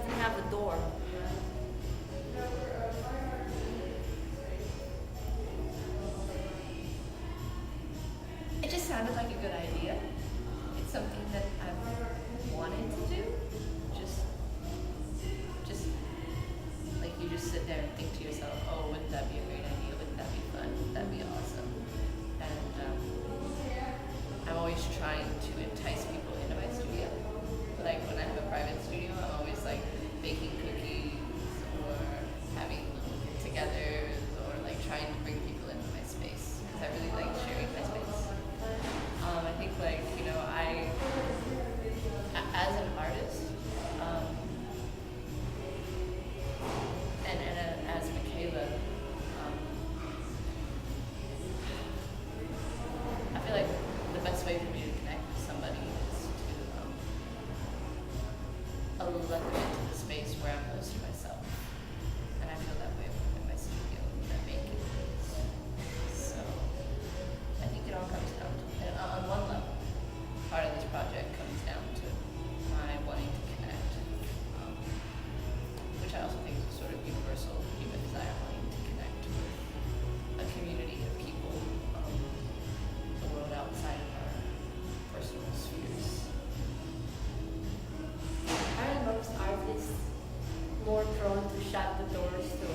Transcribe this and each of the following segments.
doesn't have a door. It just sounded like a good idea. It's something that I've wanted to do. Just like you just sit there and think to yourself, oh, wouldn't that be a great idea? Wouldn't that be fun? Wouldn't that be awesome? And I'm always trying to entice people into my studio. Like when I have a private studio, I'm always like baking cookies or having little get-togethers or like trying to bring people into my space because I really like sharing my space. I think like, you know, as an artist, and as Michaela, I feel like the best way for me to connect with somebody is to let them into the space where I'm most to myself. And I feel that way when I'm in my studio and I'm making things. So I think it all comes down to, and on one level, part of this project comes down to my wanting to connect, which I also think is a sort of universal human desire, wanting to connect with a community of people, the world outside of our personal spheres. Aren't most artists more prone to shut the doors to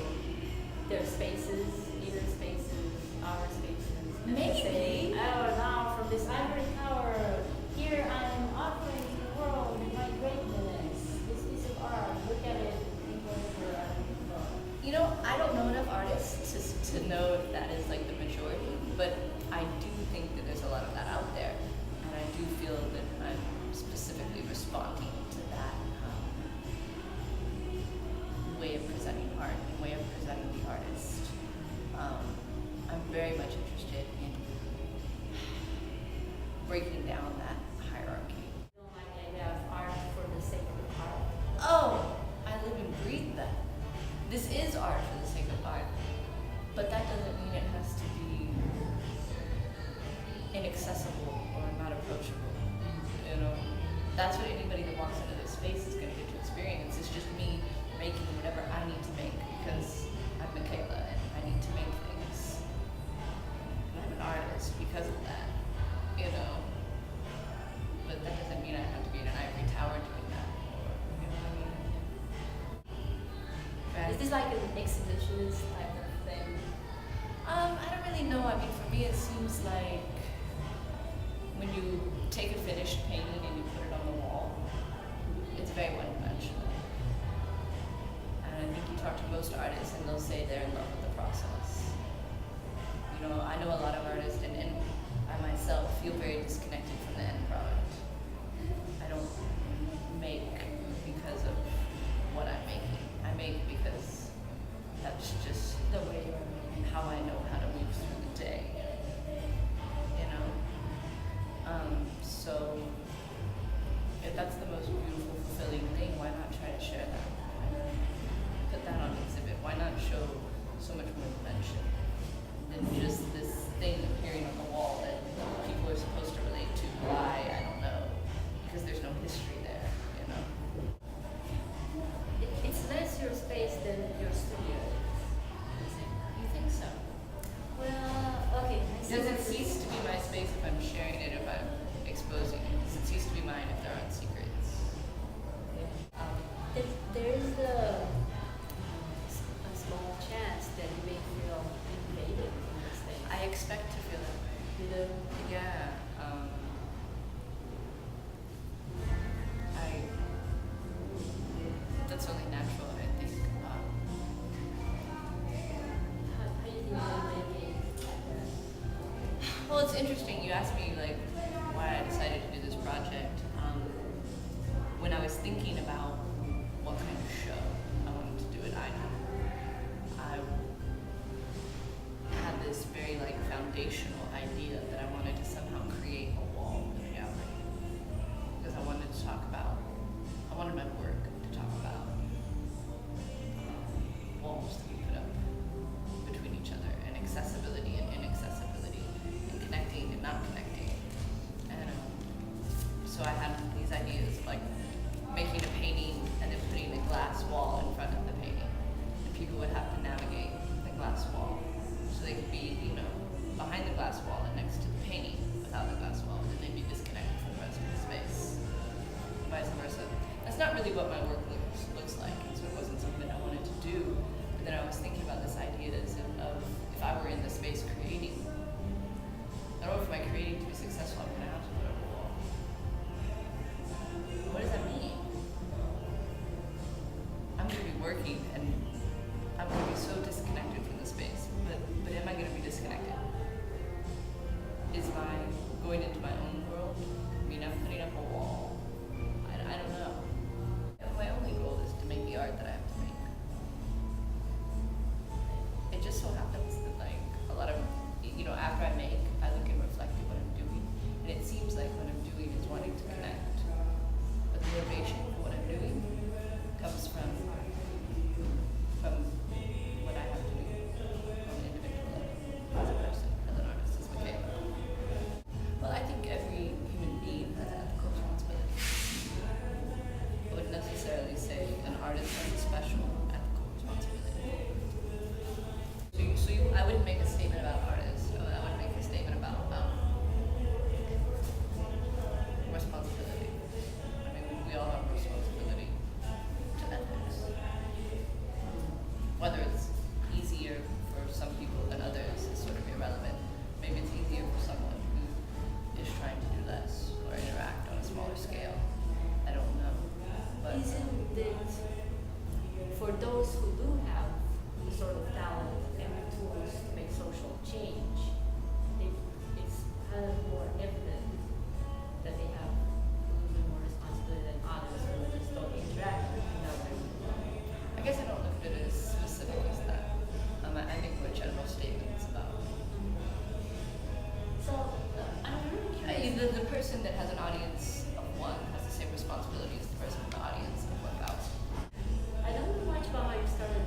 their spaces, inner spaces, our spaces? And Maybe. say, oh, now from this ivory tower, here I'm offering to the world my greatness, this piece of art, look at it, think whatever I want. You know, I don't know enough artists to know if that is like the majority, but I do think that there's a lot of that out there, and I do feel that I'm specifically responding to that way of presenting art and way of presenting the artist. I'm very much interested in breaking down that hierarchy. You don't like the idea of art for the sake of art. Oh, I live and breathe that. This is art for the sake of art, but that doesn't mean it has to be inaccessible or not approachable. You know, that's what anybody that walks into this space is going to get to experience. It's just me making whatever I need to make because I'm Michaela and I need to make things. And I'm an artist because of that, you know. But that doesn't mean I have to be in an ivory tower doing that, or you know what I mean. Right. Is this like an exhibitionist type of thing? I don't really know. I mean, for me, it seems like when you take a finished painting and you put it on the wall, it's very one-dimensional. And I think you talk to most artists and they'll say they're in love with the process. You know, I know a lot of artists and I myself feel very disconnected from the end product. I don't make because of what I'm making. I make because that's just The way you're making. how I know how to move through the day. You know? So if that's the most beautiful, fulfilling thing, why not try to share that? Why not put that on exhibit? Why not show so much more dimension than just this thing appearing on the wall that people are supposed to relate to? Why? I don't know. Because there's no history there, you know? It's less your space than your studio is. You think so? Well, okay. I see Does it what you're cease to be my space if I'm sharing it, if I'm exposing it? Does it cease to be mine if there aren't secrets? There is a small chance that you may feel invaded in this space. I expect to feel that way. You know? Yeah. That's only natural, I think. How do you think you're making? Well, it's interesting. You asked me like why I decided to do this project. When I was thinking about what kind of show I wanted to do at INA, I had this very like foundational idea that I wanted to somehow create a wall in the gallery because I wanted to talk about. I wanted my work to talk about walls that we put up between each other and accessibility and inaccessibility and connecting and not connecting. And so I had these ideas of like making a painting and then putting a glass wall in front of the painting. And people would have to navigate the glass wall. So they could be, behind the glass wall and next to the painting without the glass wall, and then they'd be disconnected from the rest of the space. Vice versa. That's not really what my work looks like, and so it wasn't something that I wanted to do. But then I was thinking about this idea of if I were in the space creating, I don't know if my creating to be successful, I'm gonna have to put up a wall. What does that mean? I'm gonna be working and I'm gonna be so disconnected from the space. But am I gonna be disconnected? Is my going into my own world? I mean, I'm putting up a wall. I don't know. My only goal is to make the art that I have to make. It just so happens that a lot of, after I make, I look and reflect at what I'm doing. And it seems like what I'm doing is wanting to connect. But the motivation for what I'm doing comes from what I have to do on an individual level as a person, as an artist, as Michaela. Well, I think every human being has ethical responsibility. I wouldn't necessarily say an artist has a special ethical responsibility. I wouldn't make a statement about artists. I would make a statement about responsibility. I mean, we all have a responsibility to ethics. Whether it's easier for some people than others is sort of irrelevant. Maybe it's easier for someone who is trying to do less or interact on a smaller scale. I don't know. But Isn't it for those who do have the sort of talent and the tools to make social change, it's kind of more evident that they have a little bit more responsibility than others who just don't interact with another. I guess I don't look at it as specific as that. I make more general statements about. So I'm really curious. The person that has an audience of one has the same responsibility as the person in the audience of 1,000. I don't know much about how you started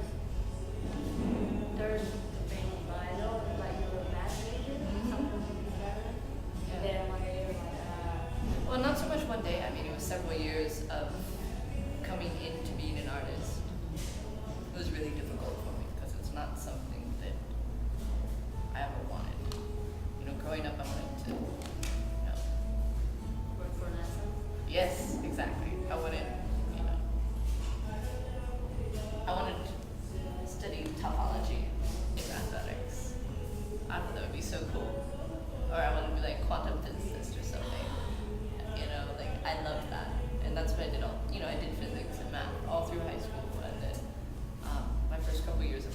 third painting, but I know like you were a math major or something like that. Yeah. And then one day you're like, Well, not so much one day. I mean, it was several years of coming into being an artist. It was really difficult for me because it's not something that I ever wanted. Growing up, I wanted to, work for NASA. yes, exactly. I wanted to study topology in mathematics. I thought that would be so cool. Or I wanted to be like quantum physicist or something. I loved that. And that's what I did I did physics and math all through high school. And then my first couple years of